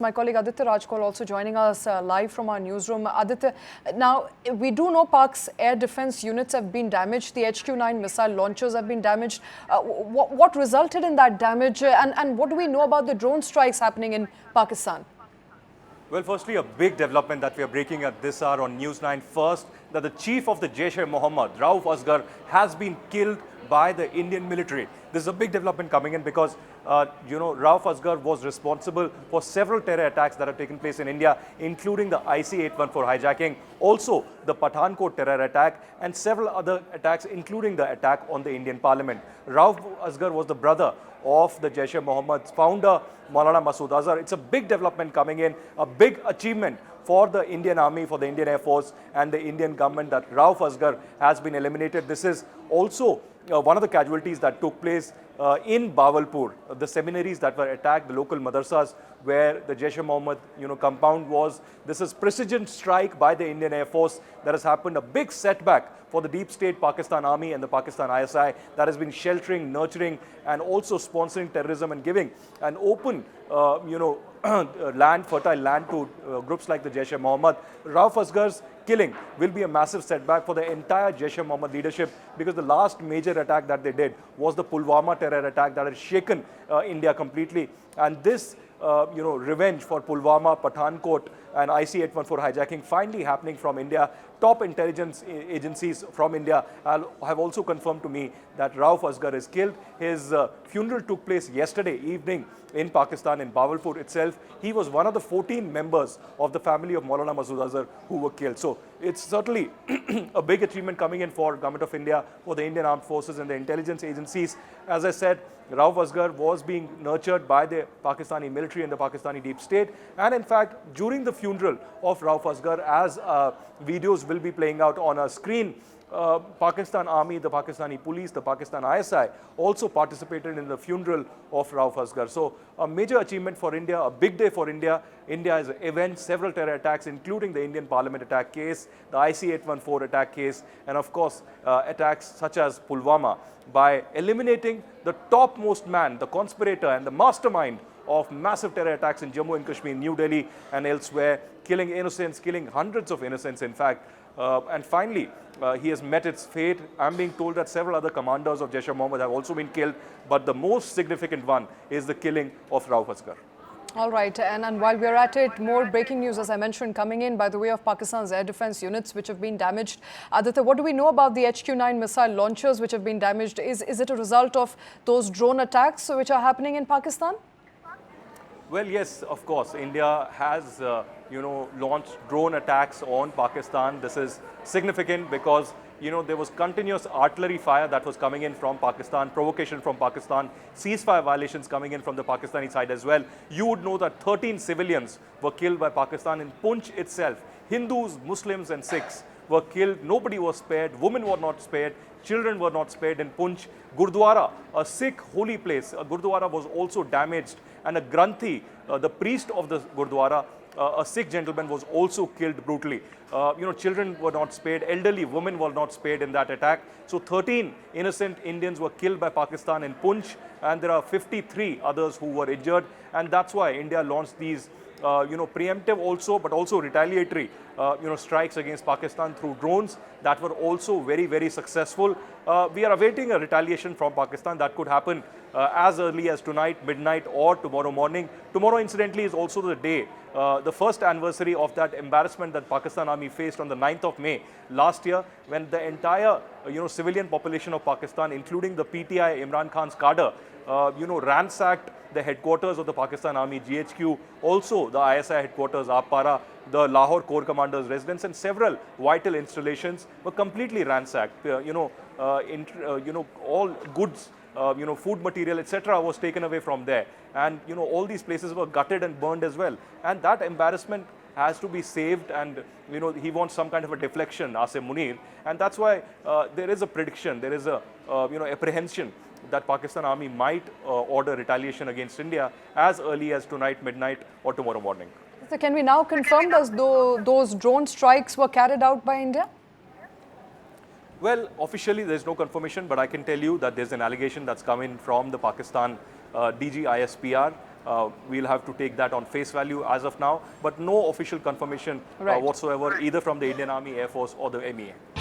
My colleague Aditya Rajkol also joining us live from our newsroom. Aditya, now we do know Pak's air defense units have been damaged. The HQ-9 missile launchers have been damaged. What resulted in that damage and what do we know about the drone strikes happening in Pakistan? Well, firstly, a big development that we are breaking at this hour on News9 first, that the chief of the Jaish-e-Mohammed, Rauf Azhar, has been killed by the Indian military. This is a big development coming in because, Rauf Azhar was responsible for several terror attacks that have taken place in India, including the IC-814 hijacking, also the Pathankot terror attack, and several other attacks, including the attack on the Indian Parliament. Rauf Azhar was the brother of the Jaish-e-Mohammed's founder, Maulana Masood Azhar. It's a big development coming in, a big achievement for the Indian Army, for the Indian Air Force and the Indian government that Rauf Azhar has been eliminated. This is also one of the casualties that took place in Bahawalpur, the seminaries that were attacked, the local madrasas where the Jaish-e-Mohammed compound was. This is precision strike by the Indian Air Force that has happened, a big setback for the deep state Pakistan Army and the Pakistan ISI that has been sheltering, nurturing and also sponsoring terrorism and giving an open, fertile land to groups like the Jaish-e-Mohammed. Rauf Azhar's killing will be a massive setback for the entire Jaish-e-Mohammed leadership because the last major attack that they did was the Pulwama terror attack that had shaken India completely. And this revenge for Pulwama, Pathankot and IC-814 hijacking finally happening from India. Top intelligence agencies from India have also confirmed to me that Rauf Azhar is killed. His funeral took place yesterday evening in Pakistan, in Bahawalpur itself. He was one of the 14 members of the family of Maulana Masood Azhar who were killed. So it's certainly a big achievement coming in for Government of India, for the Indian Armed Forces and the intelligence agencies. As I said, Rauf Azhar was being nurtured by the Pakistani military and the Pakistani deep state. And in fact, during the funeral of Rauf Azhar, as videos will be playing out on a screen, Pakistan Army, the Pakistani police, the Pakistan ISI also participated in the funeral of Rauf Azhar. So a major achievement for India, a big day for India. India has avenged several terror attacks, including the Indian Parliament attack case, the IC-814 attack case, and of course attacks such as Pulwama, by eliminating the topmost man, the conspirator and the mastermind of massive terror attacks in Jammu and Kashmir, New Delhi and elsewhere, killing innocents, killing hundreds of innocents in fact. And finally, he has met its fate. I'm being told that several other commanders of Jaish-e-Mohammed have also been killed, but the most significant one is the killing of Rauf Azhar. All right, and while we're at it, more breaking news, as I mentioned, coming in by the way of Pakistan's air defense units, which have been damaged. Aditya, what do we know about the HQ-9 missile launchers, which have been damaged? Is it a result of those drone attacks which are happening in Pakistan? Well, yes, of course. India has, launched drone attacks on Pakistan. This is significant because, there was continuous artillery fire that was coming in from Pakistan, provocation from Pakistan, ceasefire violations coming in from the Pakistani side as well. You would know that 13 civilians were killed by Pakistan in Poonch itself. Hindus, Muslims and Sikhs were killed. Nobody was spared. Women were not spared. Children were not spared in Poonch. Gurdwara, a Sikh holy place, a Gurdwara was also damaged, and a Granthi, the priest of the Gurdwara, a Sikh gentleman, was also killed brutally. Children were not spared, elderly women were not spared in that attack. So 13 innocent Indians were killed by Pakistan in Poonch, and there are 53 others who were injured, and that's why India launched these preemptive also, but also retaliatory, strikes against Pakistan through drones that were also very, very successful. We are awaiting a retaliation from Pakistan that could happen as early as tonight, midnight or tomorrow morning. Tomorrow, incidentally, is also the day, the first anniversary of that embarrassment that Pakistan Army faced on the 9th of May last year, when the entire, civilian population of Pakistan, including the PTI, Imran Khan's cadre, ransacked the headquarters of the Pakistan Army, GHQ, also the ISI headquarters, Apara, the Lahore Corps Commander's residence, and several vital installations were completely ransacked. All goods, food material, etc., was taken away from there, and all these places were gutted and burned as well. And that embarrassment has to be saved, and he wants some kind of a deflection, Asim Munir, and that's why there is a prediction, there is a apprehension that Pakistan Army might order retaliation against India as early as tonight, midnight or tomorrow morning. So can we now confirm that those drone strikes were carried out by India? Well, officially there is no confirmation, but I can tell you that there's an allegation that's come in from the Pakistan DG ISPR we'll have to take that on face value as of now, but no official confirmation Right. whatsoever, either from the Indian Army, Air Force or the MEA.